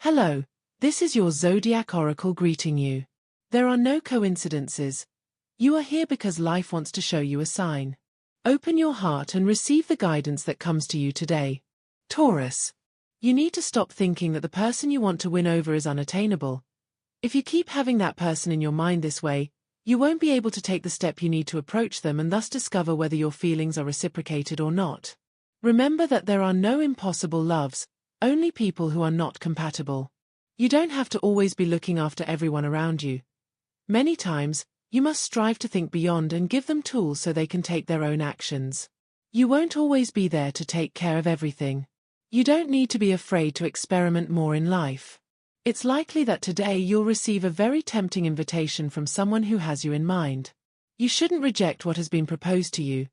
Hello, this is your Zodiac Oracle greeting you. There are no coincidences. You are here because life wants to show you a sign. Open your heart and receive the guidance that comes to you today. Taurus. You need to stop thinking that the person you want to win over is unattainable. If you keep having that person in your mind this way, you won't be able to take the step you need to approach them and thus discover whether your feelings are reciprocated or not. Remember that there are no impossible loves, only people who are not compatible. You don't have to always be looking after everyone around you. Many times, you must strive to think beyond and give them tools so they can take their own actions. You won't always be there to take care of everything. You don't need to be afraid to experiment more in life. It's likely that today you'll receive a very tempting invitation from someone who has you in mind. You shouldn't reject what has been proposed to you.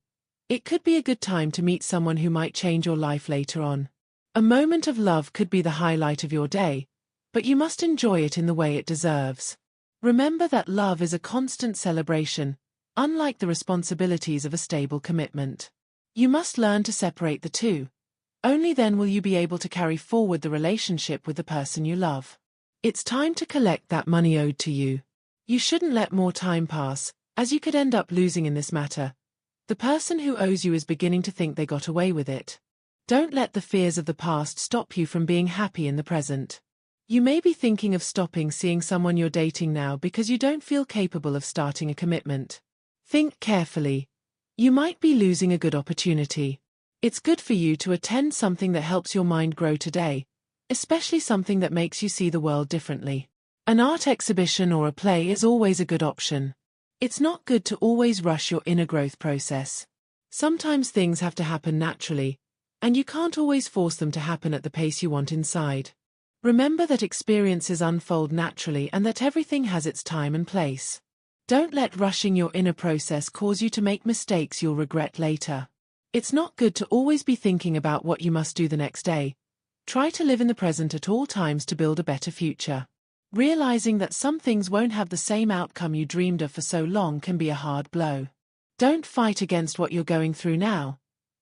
It could be a good time to meet someone who might change your life later on. A moment of love could be the highlight of your day, but you must enjoy it in the way it deserves. Remember that love is a constant celebration, unlike the responsibilities of a stable commitment. You must learn to separate the two. Only then will you be able to carry forward the relationship with the person you love. It's time to collect that money owed to you. You shouldn't let more time pass, as you could end up losing in this matter. The person who owes you is beginning to think they got away with it. Don't let the fears of the past stop you from being happy in the present. You may be thinking of stopping seeing someone you're dating now because you don't feel capable of starting a commitment. Think carefully. You might be losing a good opportunity. It's good for you to attend something that helps your mind grow today, especially something that makes you see the world differently. An art exhibition or a play is always a good option. It's not good to always rush your inner growth process. Sometimes things have to happen naturally, and you can't always force them to happen at the pace you want inside. Remember that experiences unfold naturally and that everything has its time and place. Don't let rushing your inner process cause you to make mistakes you'll regret later. It's not good to always be thinking about what you must do the next day. Try to live in the present at all times to build a better future. Realizing that some things won't have the same outcome you dreamed of for so long can be a hard blow. Don't fight against what you're going through now.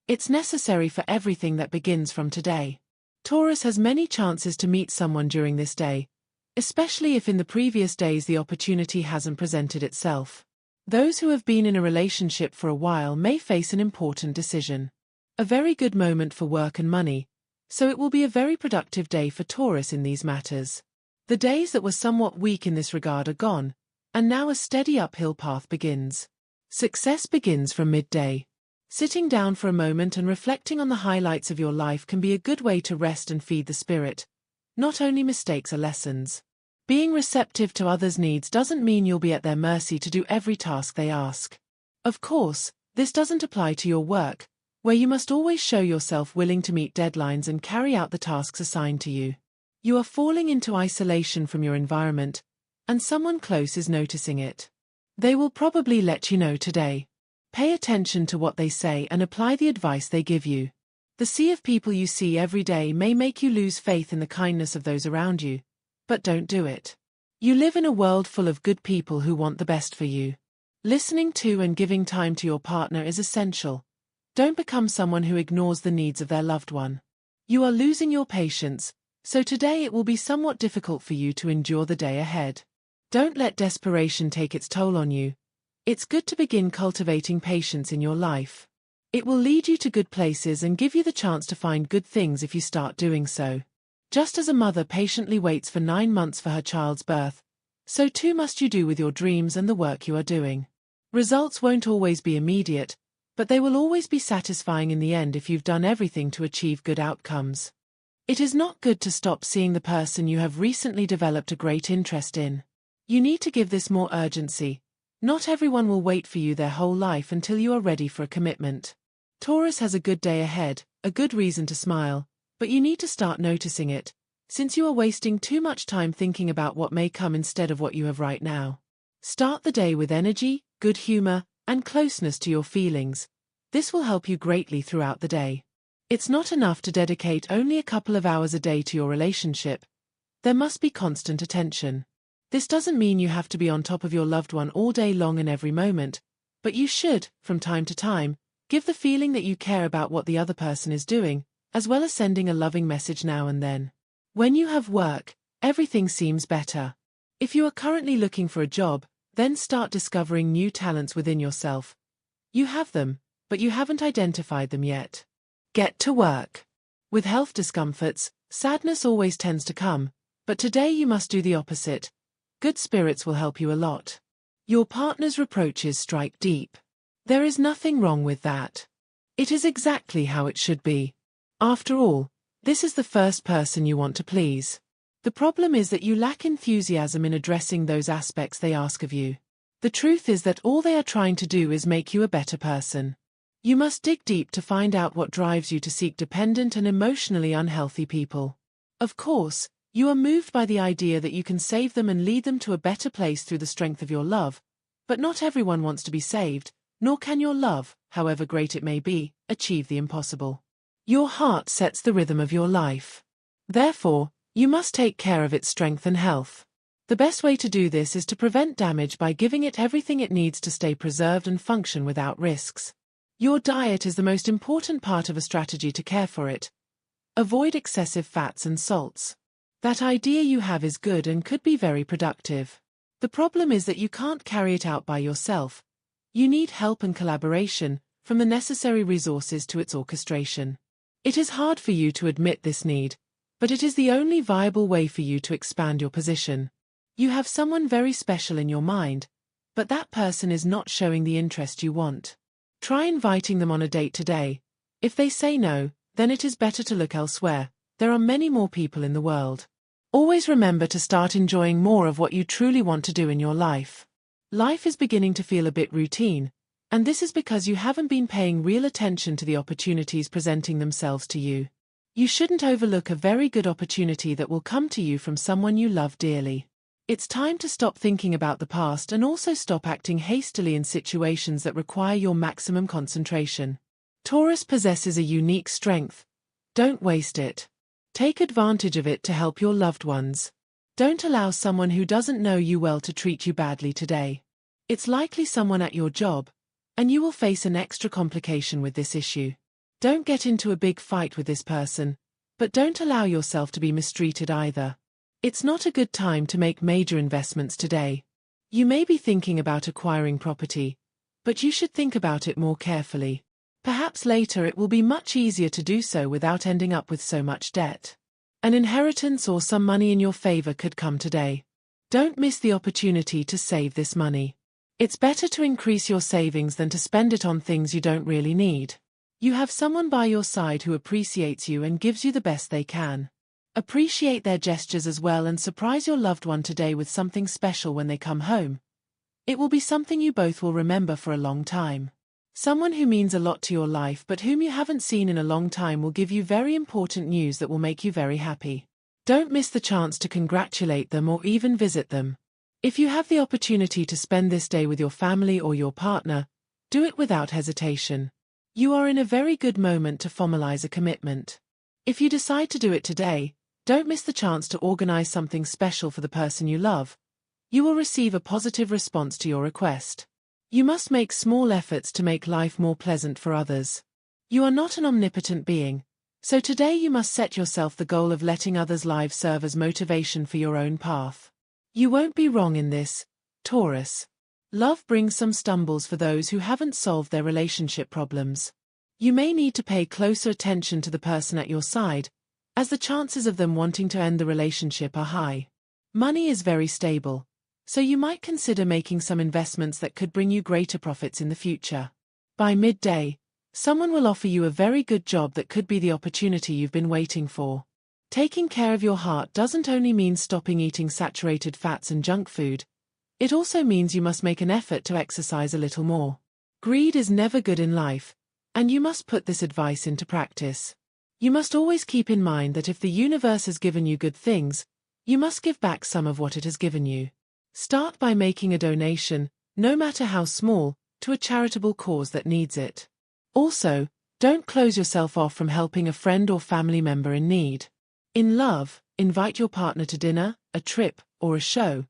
It's necessary for everything that begins from today. Taurus has many chances to meet someone during this day, especially if in the previous days the opportunity hasn't presented itself. Those who have been in a relationship for a while may face an important decision. A very good moment for work and money, so it will be a very productive day for Taurus in these matters. The days that were somewhat weak in this regard are gone, and now a steady uphill path begins. Success begins from midday. Sitting down for a moment and reflecting on the highlights of your life can be a good way to rest and feed the spirit. Not only mistakes are lessons. Being receptive to others' needs doesn't mean you'll be at their mercy to do every task they ask. Of course, this doesn't apply to your work, where you must always show yourself willing to meet deadlines and carry out the tasks assigned to you. You are falling into isolation from your environment, and someone close is noticing it. They will probably let you know today. Pay attention to what they say and apply the advice they give you. The sea of people you see every day may make you lose faith in the kindness of those around you, but don't do it. You live in a world full of good people who want the best for you. Listening to and giving time to your partner is essential. Don't become someone who ignores the needs of their loved one. You are losing your patience, so today it will be somewhat difficult for you to endure the day ahead. Don't let desperation take its toll on you. It's good to begin cultivating patience in your life. It will lead you to good places and give you the chance to find good things if you start doing so. Just as a mother patiently waits for 9 months for her child's birth, so too must you do with your dreams and the work you are doing. Results won't always be immediate, but they will always be satisfying in the end if you've done everything to achieve good outcomes. It is not good to stop seeing the person you have recently developed a great interest in. You need to give this more urgency. Not everyone will wait for you their whole life until you are ready for a commitment. Taurus has a good day ahead, a good reason to smile, but you need to start noticing it, since you are wasting too much time thinking about what may come instead of what you have right now. Start the day with energy, good humor, and closeness to your feelings. This will help you greatly throughout the day. It's not enough to dedicate only a couple of hours a day to your relationship. There must be constant attention. This doesn't mean you have to be on top of your loved one all day long and every moment, but you should, from time to time, give the feeling that you care about what the other person is doing, as well as sending a loving message now and then. When you have work, everything seems better. If you are currently looking for a job, then start discovering new talents within yourself. You have them, but you haven't identified them yet. Get to work. With health discomforts, sadness always tends to come, but today you must do the opposite. Good spirits will help you a lot. Your partner's reproaches strike deep. There is nothing wrong with that. It is exactly how it should be. After all, this is the first person you want to please. The problem is that you lack enthusiasm in addressing those aspects they ask of you. The truth is that all they are trying to do is make you a better person. You must dig deep to find out what drives you to seek dependent and emotionally unhealthy people. Of course, you are moved by the idea that you can save them and lead them to a better place through the strength of your love, but not everyone wants to be saved, nor can your love, however great it may be, achieve the impossible. Your heart sets the rhythm of your life. Therefore, you must take care of its strength and health. The best way to do this is to prevent damage by giving it everything it needs to stay preserved and function without risks. Your diet is the most important part of a strategy to care for it. Avoid excessive fats and salts. That idea you have is good and could be very productive. The problem is that you can't carry it out by yourself. You need help and collaboration, from the necessary resources to its orchestration. It is hard for you to admit this need, but it is the only viable way for you to expand your position. You have someone very special in your mind, but that person is not showing the interest you want. Try inviting them on a date today. If they say no, then it is better to look elsewhere. There are many more people in the world. Always remember to start enjoying more of what you truly want to do in your life. Life is beginning to feel a bit routine, and this is because you haven't been paying real attention to the opportunities presenting themselves to you. You shouldn't overlook a very good opportunity that will come to you from someone you love dearly. It's time to stop thinking about the past and also stop acting hastily in situations that require your maximum concentration. Taurus possesses a unique strength. Don't waste it. Take advantage of it to help your loved ones. Don't allow someone who doesn't know you well to treat you badly today. It's likely someone at your job, and you will face an extra complication with this issue. Don't get into a big fight with this person, but don't allow yourself to be mistreated either. It's not a good time to make major investments today. You may be thinking about acquiring property, but you should think about it more carefully. Perhaps later it will be much easier to do so without ending up with so much debt. An inheritance or some money in your favor could come today. Don't miss the opportunity to save this money. It's better to increase your savings than to spend it on things you don't really need. You have someone by your side who appreciates you and gives you the best they can. Appreciate their gestures as well and surprise your loved one today with something special when they come home. It will be something you both will remember for a long time. Someone who means a lot to your life but whom you haven't seen in a long time will give you very important news that will make you very happy. Don't miss the chance to congratulate them or even visit them. If you have the opportunity to spend this day with your family or your partner, do it without hesitation. You are in a very good moment to formalize a commitment. If you decide to do it today, don't miss the chance to organize something special for the person you love. You will receive a positive response to your request. You must make small efforts to make life more pleasant for others. You are not an omnipotent being, so today you must set yourself the goal of letting others' lives serve as motivation for your own path. You won't be wrong in this, Taurus. Love brings some stumbles for those who haven't solved their relationship problems. You may need to pay closer attention to the person at your side, as the chances of them wanting to end the relationship are high. Money is very stable, so you might consider making some investments that could bring you greater profits in the future. By midday, someone will offer you a very good job that could be the opportunity you've been waiting for. Taking care of your heart doesn't only mean stopping eating saturated fats and junk food, it also means you must make an effort to exercise a little more. Greed is never good in life, and you must put this advice into practice. You must always keep in mind that if the universe has given you good things, you must give back some of what it has given you. Start by making a donation, no matter how small, to a charitable cause that needs it. Also, don't close yourself off from helping a friend or family member in need. In love, invite your partner to dinner, a trip, or a show.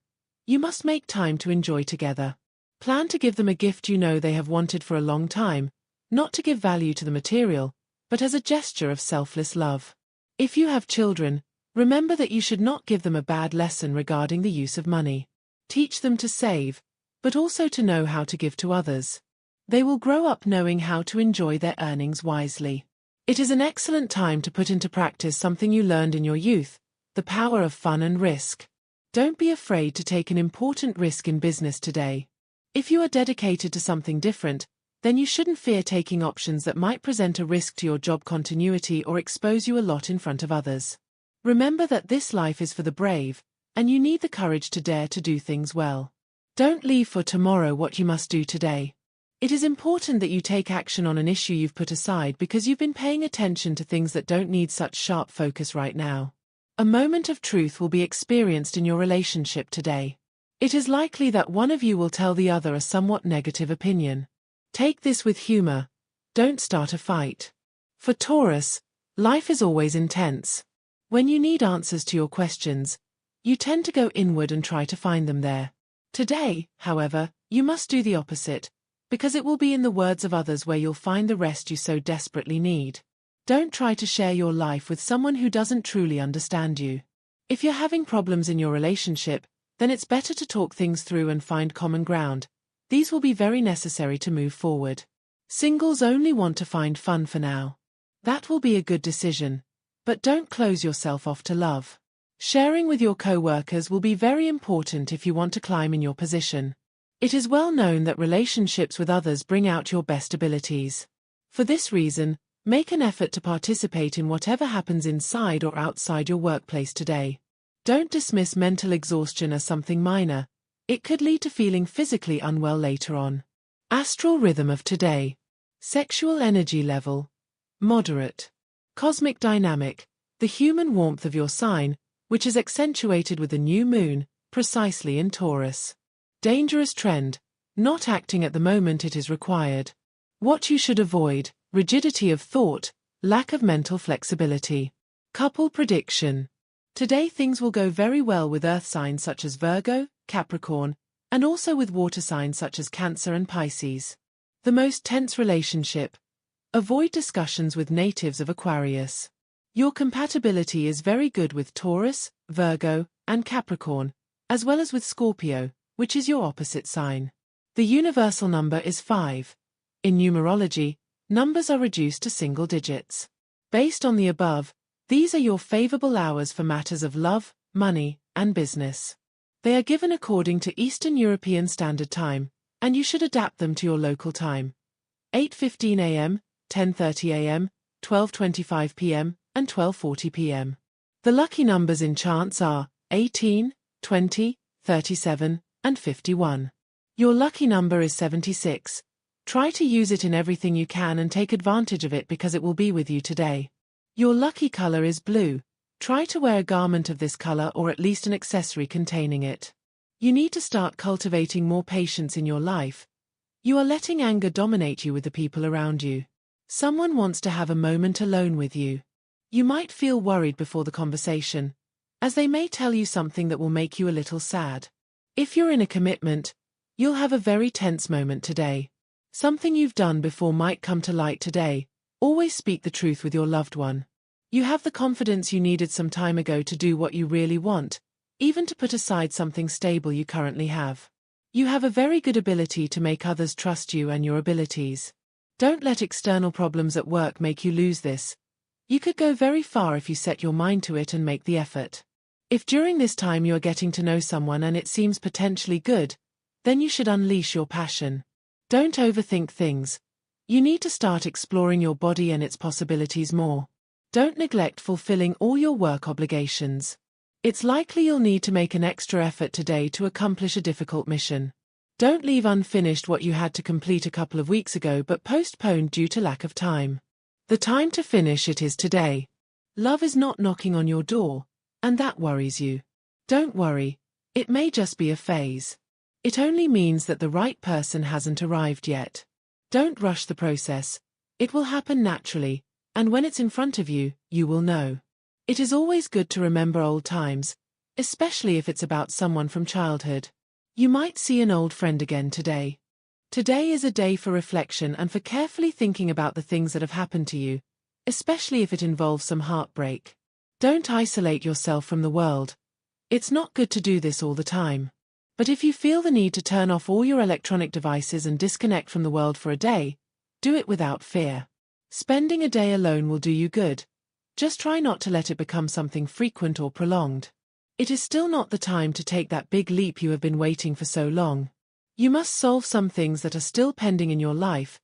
You must make time to enjoy together. Plan to give them a gift you know they have wanted for a long time, not to give value to the material, but as a gesture of selfless love. If you have children, Remember that you should not give them a bad lesson regarding the use of money. Teach them to save, but also to know how to give to others. They will grow up knowing how to enjoy their earnings wisely. It is an excellent time to put into practice something you learned in your youth, the power of fun and risk. Don't be afraid to take an important risk in business today. If you are dedicated to something different, then you shouldn't fear taking options that might present a risk to your job continuity or expose you a lot in front of others. Remember that this life is for the brave, and you need the courage to dare to do things well. Don't leave for tomorrow what you must do today. It is important that you take action on an issue you've put aside because you've been paying attention to things that don't need such sharp focus right now. A moment of truth will be experienced in your relationship today. It is likely that one of you will tell the other a somewhat negative opinion. Take this with humor. Don't start a fight. For Taurus, life is always intense. When you need answers to your questions, you tend to go inward and try to find them there. Today, however, you must do the opposite, because it will be in the words of others where you'll find the rest you so desperately need. Don't try to share your life with someone who doesn't truly understand you. If you're having problems in your relationship, then it's better to talk things through and find common ground. These will be very necessary to move forward. Singles only want to find fun for now. That will be a good decision, but don't close yourself off to love. Sharing with your co-workers will be very important if you want to climb in your position. It is well known that relationships with others bring out your best abilities. For this reason, make an effort to participate in whatever happens inside or outside your workplace today. Don't dismiss mental exhaustion as something minor. It could lead to feeling physically unwell later on. Astral rhythm of today. Sexual energy level. Moderate. Cosmic dynamic. The human warmth of your sign, which is accentuated with the new moon, precisely in Taurus. Dangerous trend. Not acting at the moment it is required. What you should avoid: rigidity of thought, lack of mental flexibility. Couple prediction. Today things will go very well with earth signs such as Virgo, Capricorn, and also with water signs such as Cancer and Pisces. The most tense relationship. Avoid discussions with natives of Aquarius. Your compatibility is very good with Taurus, Virgo, and Capricorn, as well as with Scorpio, which is your opposite sign. The universal number is 5. In numerology, numbers are reduced to single digits. Based on the above, these are your favorable hours for matters of love, money, and business. They are given according to Eastern European Standard Time, and you should adapt them to your local time. 8:15 a.m., 10:30 a.m., 12:25 p.m., and 12:40 p.m. The lucky numbers in chance are 18, 20, 37, and 51. Your lucky number is 76. Try to use it in everything you can and take advantage of it because it will be with you today. Your lucky color is blue. Try to wear a garment of this color or at least an accessory containing it. You need to start cultivating more patience in your life. You are letting anger dominate you with the people around you. Someone wants to have a moment alone with you. You might feel worried before the conversation, as they may tell you something that will make you a little sad. If you're in a commitment, you'll have a very tense moment today. Something you've done before might come to light today. Always speak the truth with your loved one. You have the confidence you needed some time ago to do what you really want, even to put aside something stable you currently have. You have a very good ability to make others trust you and your abilities. Don't let external problems at work make you lose this. You could go very far if you set your mind to it and make the effort. If during this time you are getting to know someone and it seems potentially good, then you should unleash your passion. Don't overthink things. You need to start exploring your body and its possibilities more. Don't neglect fulfilling all your work obligations. It's likely you'll need to make an extra effort today to accomplish a difficult mission. Don't leave unfinished what you had to complete a couple of weeks ago but postponed due to lack of time. The time to finish it is today. Love is not knocking on your door, and that worries you. Don't worry, it may just be a phase. It only means that the right person hasn't arrived yet. Don't rush the process. It will happen naturally, and when it's in front of you, you will know. It is always good to remember old times, especially if it's about someone from childhood. You might see an old friend again today. Today is a day for reflection and for carefully thinking about the things that have happened to you, especially if it involves some heartbreak. Don't isolate yourself from the world. It's not good to do this all the time. But if you feel the need to turn off all your electronic devices and disconnect from the world for a day, do it without fear. Spending a day alone will do you good. Just try not to let it become something frequent or prolonged. It is still not the time to take that big leap you have been waiting for so long. You must solve some things that are still pending in your life.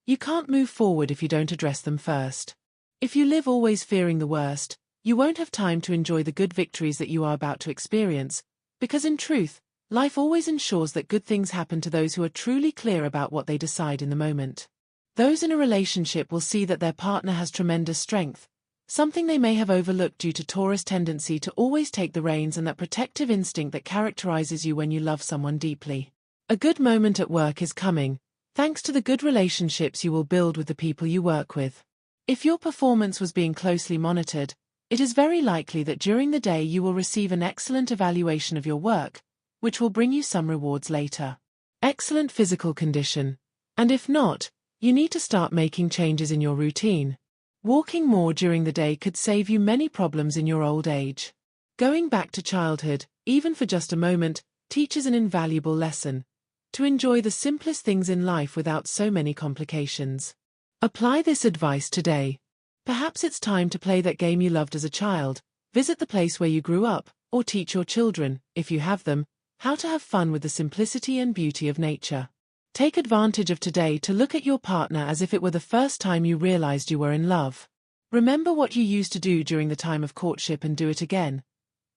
You can't move forward if you don't address them first. If you live always fearing the worst, you won't have time to enjoy the good victories that you are about to experience, because in truth, life always ensures that good things happen to those who are truly clear about what they decide in the moment. Those in a relationship will see that their partner has tremendous strength, something they may have overlooked due to Taurus' tendency to always take the reins and that protective instinct that characterizes you when you love someone deeply. A good moment at work is coming, thanks to the good relationships you will build with the people you work with. If your performance was being closely monitored, it is very likely that during the day you will receive an excellent evaluation of your work, which will bring you some rewards later. Excellent physical condition. And if not, you need to start making changes in your routine. Walking more during the day could save you many problems in your old age. Going back to childhood, even for just a moment, teaches an invaluable lesson: to enjoy the simplest things in life without so many complications. Apply this advice today. Perhaps it's time to play that game you loved as a child, visit the place where you grew up, or teach your children, if you have them, how to have fun with the simplicity and beauty of nature. Take advantage of today to look at your partner as if it were the first time you realized you were in love. Remember what you used to do during the time of courtship and do it again.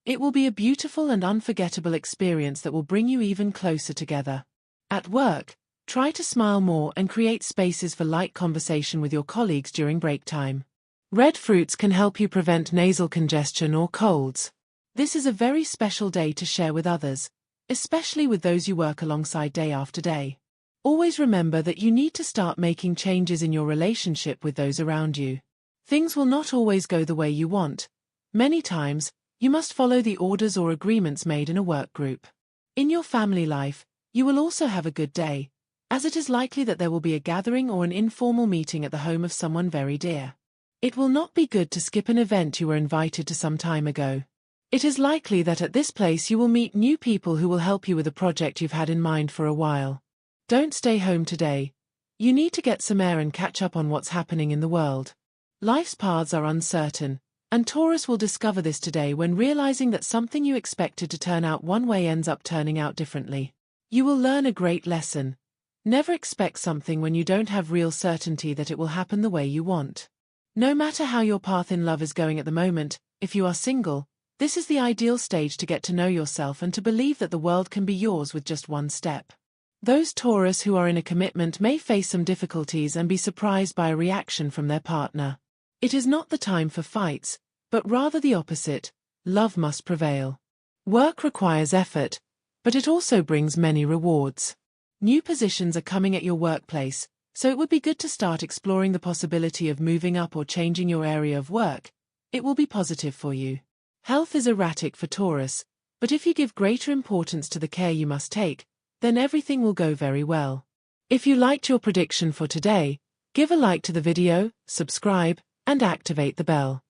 It will be a beautiful and unforgettable experience that will bring you even closer together. At work, try to smile more and create spaces for light conversation with your colleagues during break time. Red fruits can help you prevent nasal congestion or colds. This is a very special day to share with others, especially with those you work alongside day after day. Always remember that you need to start making changes in your relationship with those around you. Things will not always go the way you want. Many times, you must follow the orders or agreements made in a work group. In your family life, you will also have a good day, as it is likely that there will be a gathering or an informal meeting at the home of someone very dear. It will not be good to skip an event you were invited to some time ago. It is likely that at this place you will meet new people who will help you with a project you've had in mind for a while. Don't stay home today. You need to get some air and catch up on what's happening in the world. Life's paths are uncertain, and Taurus will discover this today when realizing that something you expected to turn out one way ends up turning out differently. You will learn a great lesson. Never expect something when you don't have real certainty that it will happen the way you want. No matter how your path in love is going at the moment, if you are single, this is the ideal stage to get to know yourself and to believe that the world can be yours with just one step. Those Taurus who are in a commitment may face some difficulties and be surprised by a reaction from their partner. It is not the time for fights, but rather the opposite. Love must prevail. Work requires effort, but it also brings many rewards. New positions are coming at your workplace, so it would be good to start exploring the possibility of moving up or changing your area of work. It will be positive for you. Health is erratic for Taurus, but if you give greater importance to the care you must take, then everything will go very well. If you liked your prediction for today, give a like to the video, subscribe, and activate the bell.